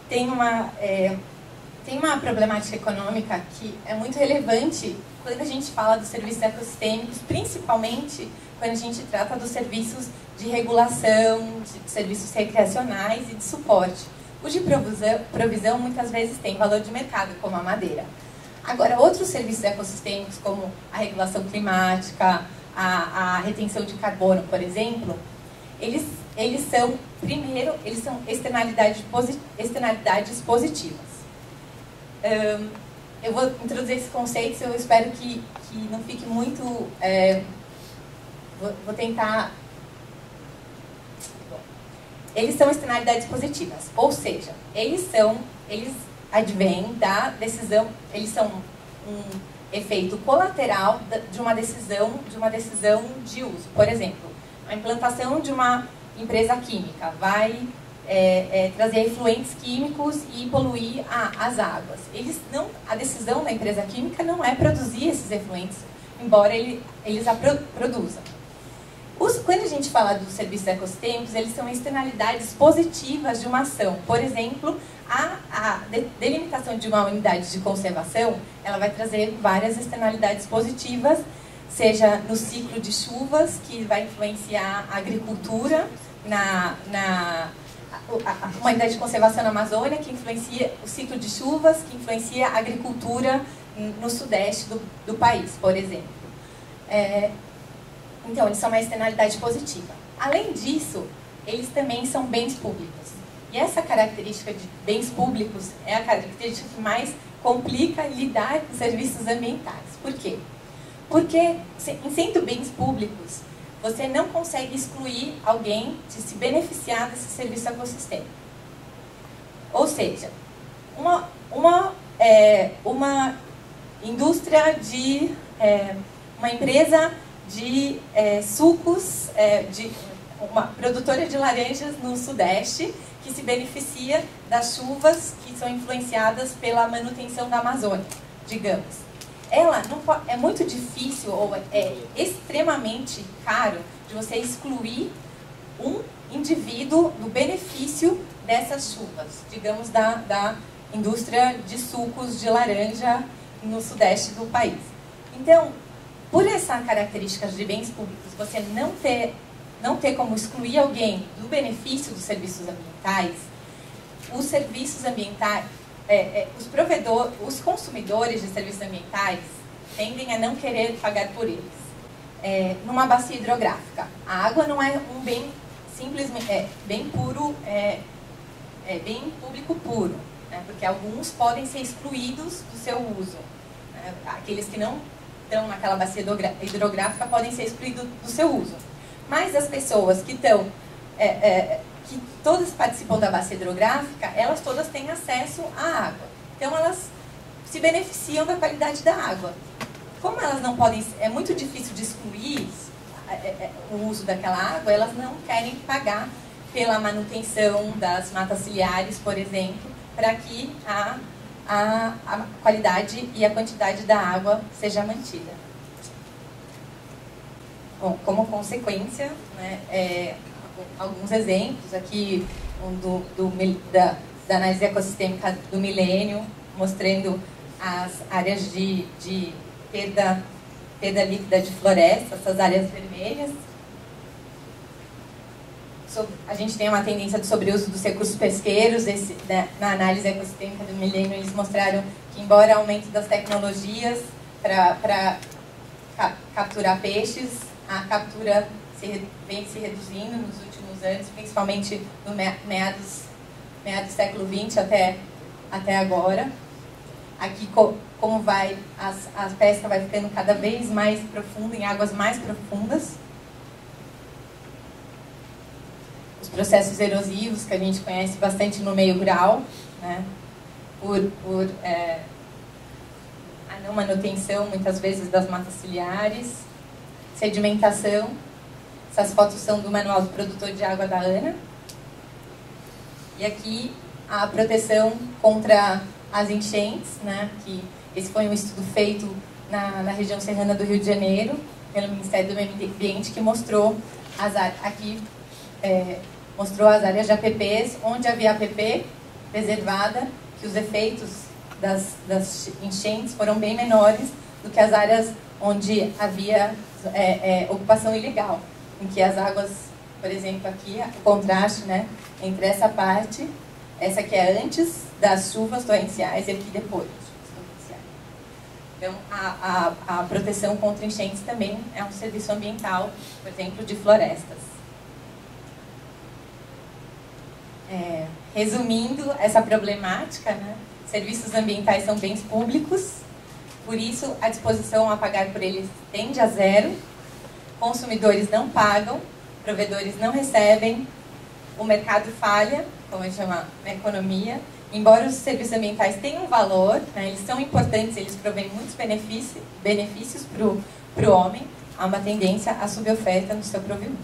tem uma problemática econômica que é muito relevante quando a gente fala dos serviços ecossistêmicos, principalmente quando a gente trata dos serviços de regulação, de serviços recreacionais e de suporte. Os de provisão muitas vezes têm valor de mercado, como a madeira. Agora, outros serviços ecossistêmicos, como a regulação climática, a retenção de carbono, por exemplo, eles são externalidades positivas. Eu vou introduzir esses conceitos, eu espero que não fique muito... vou tentar... Bom, eles são externalidades positivas, ou seja, eles advêm da decisão, eles são um efeito colateral de uma decisão de uso. Por exemplo, a implantação de uma empresa química vai trazer efluentes químicos e poluir as águas. A decisão da empresa química não é produzir esses efluentes, embora eles a produzam. Quando a gente fala dos serviços ecossistêmicos, eles são externalidades positivas de uma ação. Por exemplo, a delimitação de uma unidade de conservação, ela vai trazer várias externalidades positivas, seja no ciclo de chuvas, que vai influenciar a agricultura, uma unidade de conservação na Amazônia, que influencia o ciclo de chuvas, que influencia a agricultura no sudeste do país, por exemplo. Então, eles são uma externalidade positiva. Além disso, eles também são bens públicos. E essa característica de bens públicos é a característica que mais complica lidar com serviços ambientais. Por quê? Porque, em sendo bens públicos, você não consegue excluir alguém de se beneficiar desse serviço ecossistêmico. Ou seja, uma indústria de... uma empresa de sucos, uma produtora de laranjas no Sudeste, que se beneficia das chuvas que são influenciadas pela manutenção da Amazônia, digamos. É muito difícil, ou é extremamente caro, de você excluir um indivíduo do benefício dessas chuvas, digamos, da indústria de sucos de laranja no Sudeste do país. Então, por essa característica de bens públicos, você não ter como excluir alguém do benefício dos serviços ambientais, os serviços ambientais, os consumidores de serviços ambientais tendem a não querer pagar por eles. Numa bacia hidrográfica, a água não é um bem simplesmente bem puro, bem público puro, né? Porque alguns podem ser excluídos do seu uso, né? Aqueles que não estão naquela bacia hidrográfica podem ser excluídos do seu uso. Mas as pessoas que que todas participam da bacia hidrográfica, elas todas têm acesso à água. Então elas se beneficiam da qualidade da água. Como elas não podem, é muito difícil de excluir o uso daquela água, elas não querem pagar pela manutenção das matas ciliares, por exemplo, para que a qualidade e a quantidade da água seja mantida. Bom, como consequência, né, alguns exemplos aqui, da análise ecossistêmica do milênio, mostrando as áreas de perda líquida de floresta, essas áreas vermelhas. A gente tem uma tendência de sobreuso dos recursos pesqueiros. Na análise ecossistêmica do milênio, eles mostraram que, embora o aumento das tecnologias para capturar peixes, a captura vem se reduzindo nos últimos anos, principalmente no meados do século XX até agora. Aqui, como a pesca vai ficando cada vez mais profunda, em águas mais profundas. Os processos erosivos, que a gente conhece bastante no meio rural, né? por a não manutenção, muitas vezes, das matas ciliares. Sedimentação. Essas fotos são do Manual do Produtor de Água da ANA. E aqui a proteção contra as enchentes, né? Que esse foi um estudo feito na região serrana do Rio de Janeiro, pelo Ministério do Meio Ambiente, que mostrou mostrou as áreas de APPs, onde havia APP, preservada, que os efeitos das enchentes foram bem menores do que as áreas onde havia ocupação ilegal, em que as águas, por exemplo, aqui, o contraste, né, entre essa parte, essa que é antes das chuvas torrenciais e aqui depois das chuvas torrenciais. Então, a proteção contra enchentes também é um serviço ambiental, por exemplo, de florestas. Resumindo essa problemática, né, serviços ambientais são bens públicos, por isso a disposição a pagar por eles tende a zero, consumidores não pagam, provedores não recebem, o mercado falha, como a gente chama na economia, embora os serviços ambientais tenham valor, né, eles são importantes, eles provêm muitos benefícios para o homem, há uma tendência à suboferta no seu provimento.